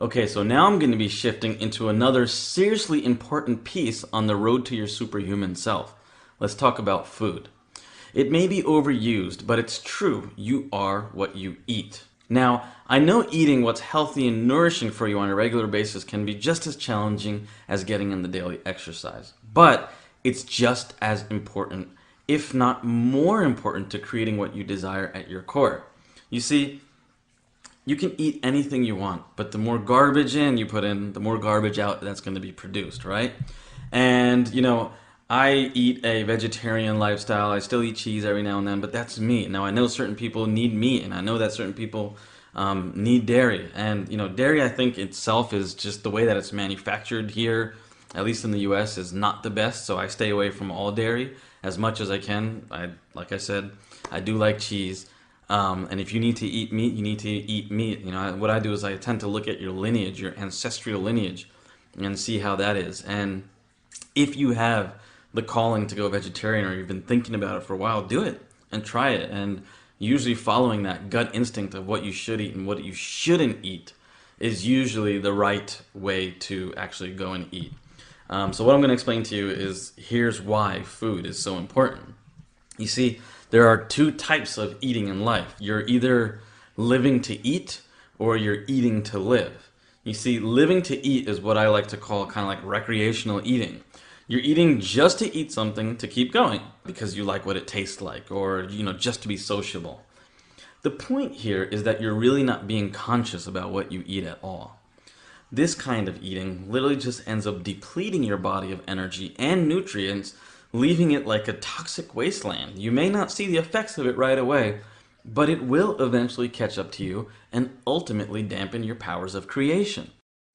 Okay, so now I'm going to be shifting into another seriously important piece on the road to your superhuman self. Let's talk about food. It may be overused, but it's true. You are what you eat. Now, I know eating what's healthy and nourishing for you on a regular basis can be just as challenging as getting in the daily exercise. But it's just as important, if not more important, to creating what you desire at your core. You see, you can eat anything you want, but the more garbage in you put in, the more garbage out that's going to be produced, right? And, I eat a vegetarian lifestyle. I still eat cheese every now and then, but that's me. Now, I know certain people need meat, and I know that certain people need dairy. And, dairy, I think itself is just the way that it's manufactured here, at least in the US, is not the best. So I stay away from all dairy as much as I can. Like I said, I do like cheese. And if you need to eat meat, you need to eat meat. What I do is I tend to look at your lineage, your ancestral lineage, and see how that is. And if you have the calling to go vegetarian or you've been thinking about it for a while, do it and try it. And usually following that gut instinct of what you should eat and what you shouldn't eat is usually the right way to actually go and eat. So what I'm going to explain to you is here's why food is so important. You see, there are two types of eating in life. You're either living to eat or you're eating to live. You see, living to eat is what I like to call kind of like recreational eating. You're eating just to eat something to keep going because you like what it tastes like or, just to be sociable. The point here is that you're really not being conscious about what you eat at all. This kind of eating literally just ends up depleting your body of energy and nutrients, leaving it like a toxic wasteland. You may not see the effects of it right away, but it will eventually catch up to you and ultimately dampen your powers of creation.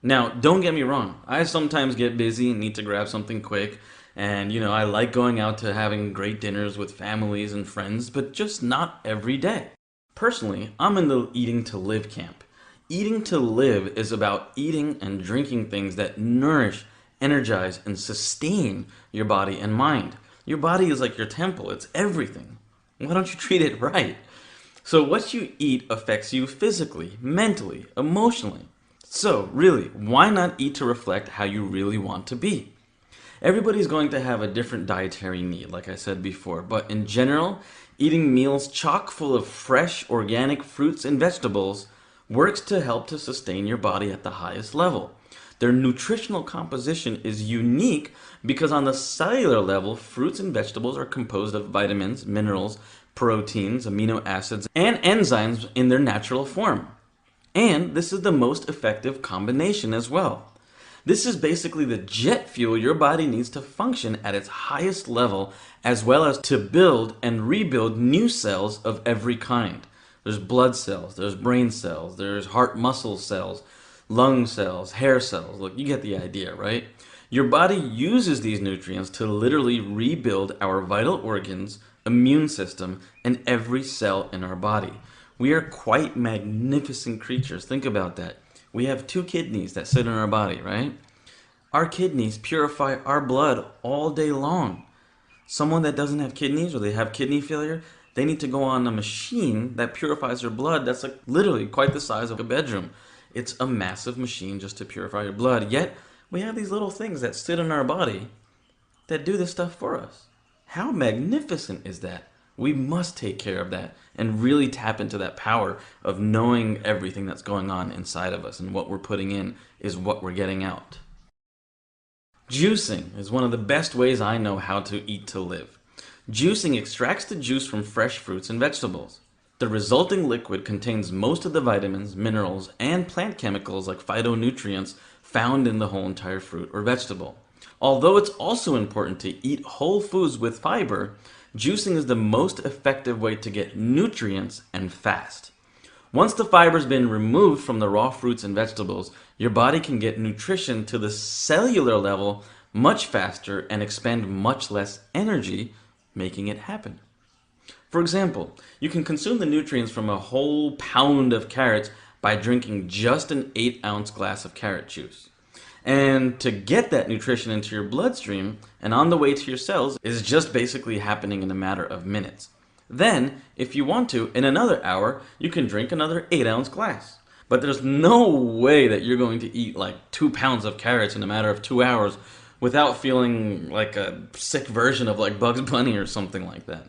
Now, don't get me wrong. I sometimes get busy and need to grab something quick. And, I like going out to having great dinners with families and friends, but just not every day. Personally, I'm in the eating to live camp. Eating to live is about eating and drinking things that nourish, energize, and sustain your body and mind. Your body is like your temple. It's everything. Why don't you treat it right? So what you eat affects you physically, mentally, emotionally. So, really, why not eat to reflect how you really want to be? Everybody's going to have a different dietary need, like I said before, but in general, eating meals chock full of fresh, organic fruits and vegetables works to help to sustain your body at the highest level. Their nutritional composition is unique because on the cellular level, fruits and vegetables are composed of vitamins, minerals, proteins, amino acids, and enzymes in their natural form. And this is the most effective combination as well. This is basically the jet fuel your body needs to function at its highest level, as well as to build and rebuild new cells of every kind. There's blood cells, there's brain cells, there's heart muscle cells, lung cells, hair cells. Look, you get the idea, right? Your body uses these nutrients to literally rebuild our vital organs, immune system, and every cell in our body. We are quite magnificent creatures. Think about that. We have two kidneys that sit in our body, right? Our kidneys purify our blood all day long. Someone that doesn't have kidneys or they have kidney failure, they need to go on a machine that purifies their blood that's like literally quite the size of a bedroom. It's a massive machine just to purify your blood. Yet, we have these little things that sit in our body that do this stuff for us. How magnificent is that? We must take care of that and really tap into that power of knowing everything that's going on inside of us, and what we're putting in is what we're getting out. Juicing is one of the best ways I know how to eat to live. Juicing extracts the juice from fresh fruits and vegetables. The resulting liquid contains most of the vitamins, minerals, and plant chemicals like phytonutrients found in the whole entire fruit or vegetable. Although it's also important to eat whole foods with fiber, juicing is the most effective way to get nutrients and fast. Once the fiber's been removed from the raw fruits and vegetables, your body can get nutrition to the cellular level much faster and expend much less energy, making it happen. For example, you can consume the nutrients from a whole pound of carrots by drinking just an 8-ounce glass of carrot juice. And to get that nutrition into your bloodstream and on the way to your cells is just basically happening in a matter of minutes. Then, if you want to, in another hour, you can drink another 8-ounce glass. But there's no way that you're going to eat like 2 pounds of carrots in a matter of 2 hours without feeling like a sick version of like Bugs Bunny or something like that.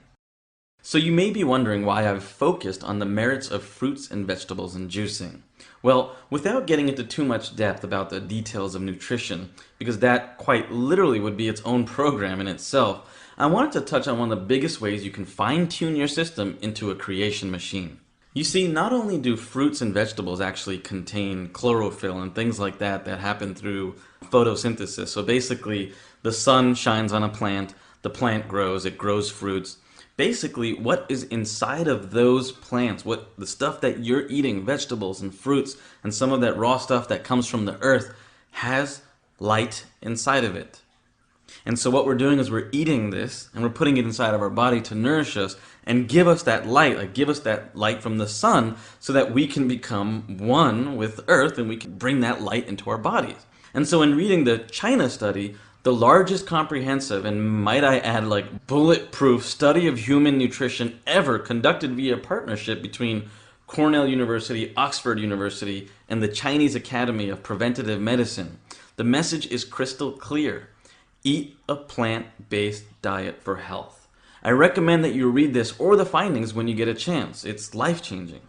So you may be wondering why I've focused on the merits of fruits and vegetables and juicing. Well, without getting into too much depth about the details of nutrition, because that quite literally would be its own program in itself, I wanted to touch on one of the biggest ways you can fine-tune your system into a creation machine. You see, not only do fruits and vegetables actually contain chlorophyll and things like that that happen through photosynthesis. So basically, the sun shines on a plant, the plant grows, it grows fruits. Basically, what is inside of those plants, what the stuff that you're eating, vegetables and fruits, and some of that raw stuff that comes from the earth, has light inside of it. And so what we're doing is we're eating this and we're putting it inside of our body to nourish us and give us that light, like give us that light from the sun so that we can become one with earth and we can bring that light into our bodies. And so in reading the China study, the largest comprehensive and might I add like bulletproof study of human nutrition ever conducted via partnership between Cornell University, Oxford University, and the Chinese Academy of Preventative Medicine, the message is crystal clear. Eat a plant-based diet for health. I recommend that you read this or the findings when you get a chance. It's life-changing.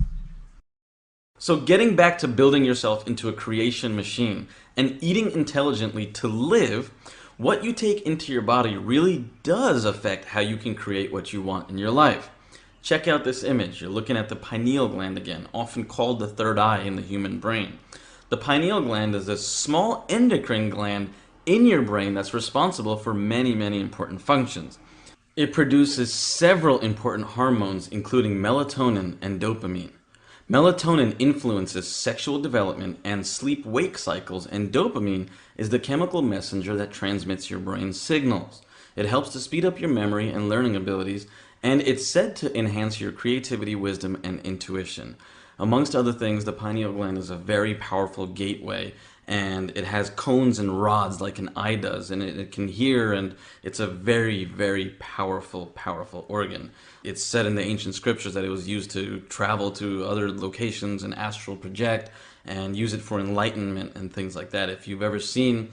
So getting back to building yourself into a creation machine and eating intelligently to live, what you take into your body really does affect how you can create what you want in your life. Check out this image. You're looking at the pineal gland again, often called the third eye in the human brain. The pineal gland is a small endocrine gland in your brain that's responsible for many, many important functions. It produces several important hormones, including melatonin and dopamine. Melatonin influences sexual development and sleep-wake cycles, and dopamine is the chemical messenger that transmits your brain's signals. It helps to speed up your memory and learning abilities, and it's said to enhance your creativity, wisdom, and intuition. Amongst other things, the pineal gland is a very powerful gateway, and it has cones and rods like an eye does, and it can hear, and it's a very, very powerful organ. It's said in the ancient scriptures that it was used to travel to other locations and astral project and use it for enlightenment and things like that. If you've ever seen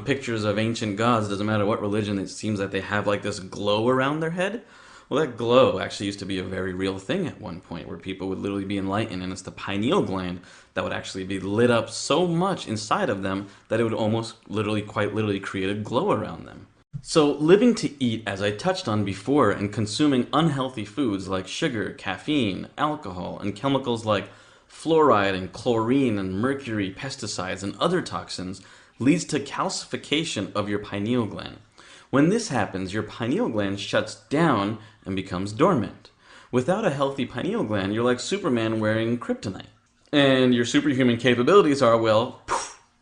pictures of ancient gods, doesn't matter what religion, it seems that they have like this glow around their head. Well, that glow actually used to be a very real thing at one point where people would literally be enlightened, and it's the pineal gland that would actually be lit up so much inside of them that it would almost literally, quite literally create a glow around them. So living to eat, as I touched on before, and consuming unhealthy foods like sugar, caffeine, alcohol, and chemicals like fluoride and chlorine and mercury, pesticides, and other toxins leads to calcification of your pineal gland. When this happens, your pineal gland shuts down and becomes dormant. Without a healthy pineal gland, you're like Superman wearing kryptonite. And your superhuman capabilities are, well,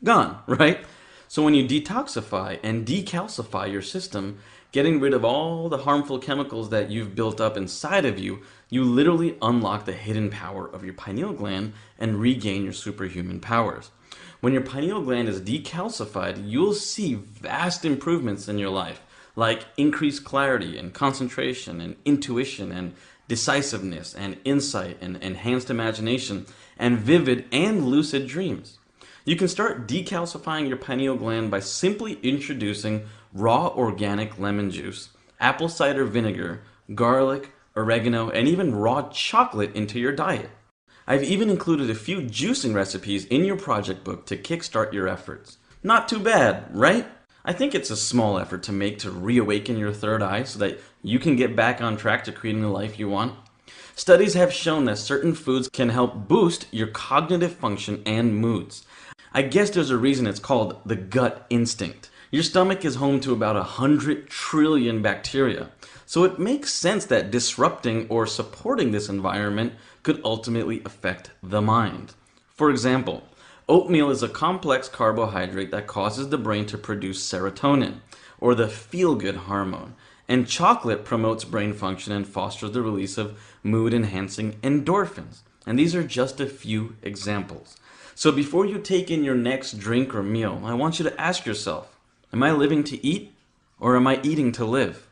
gone, right? So when you detoxify and decalcify your system, getting rid of all the harmful chemicals that you've built up inside of you, you literally unlock the hidden power of your pineal gland and regain your superhuman powers. When your pineal gland is decalcified, you'll see vast improvements in your life, like increased clarity and concentration and intuition and decisiveness and insight and enhanced imagination and vivid and lucid dreams. You can start decalcifying your pineal gland by simply introducing raw organic lemon juice, apple cider vinegar, garlic, oregano, and even raw chocolate into your diet. I've even included a few juicing recipes in your project book to kickstart your efforts. Not too bad, right? I think it's a small effort to make to reawaken your third eye so that you can get back on track to creating the life you want. Studies have shown that certain foods can help boost your cognitive function and moods. I guess there's a reason it's called the gut instinct. Your stomach is home to about 100 trillion bacteria, so it makes sense that disrupting or supporting this environment could ultimately affect the mind. For example, oatmeal is a complex carbohydrate that causes the brain to produce serotonin, or the feel-good hormone, and chocolate promotes brain function and fosters the release of mood-enhancing endorphins. And these are just a few examples. So before you take in your next drink or meal, I want you to ask yourself, am I living to eat, or am I eating to live?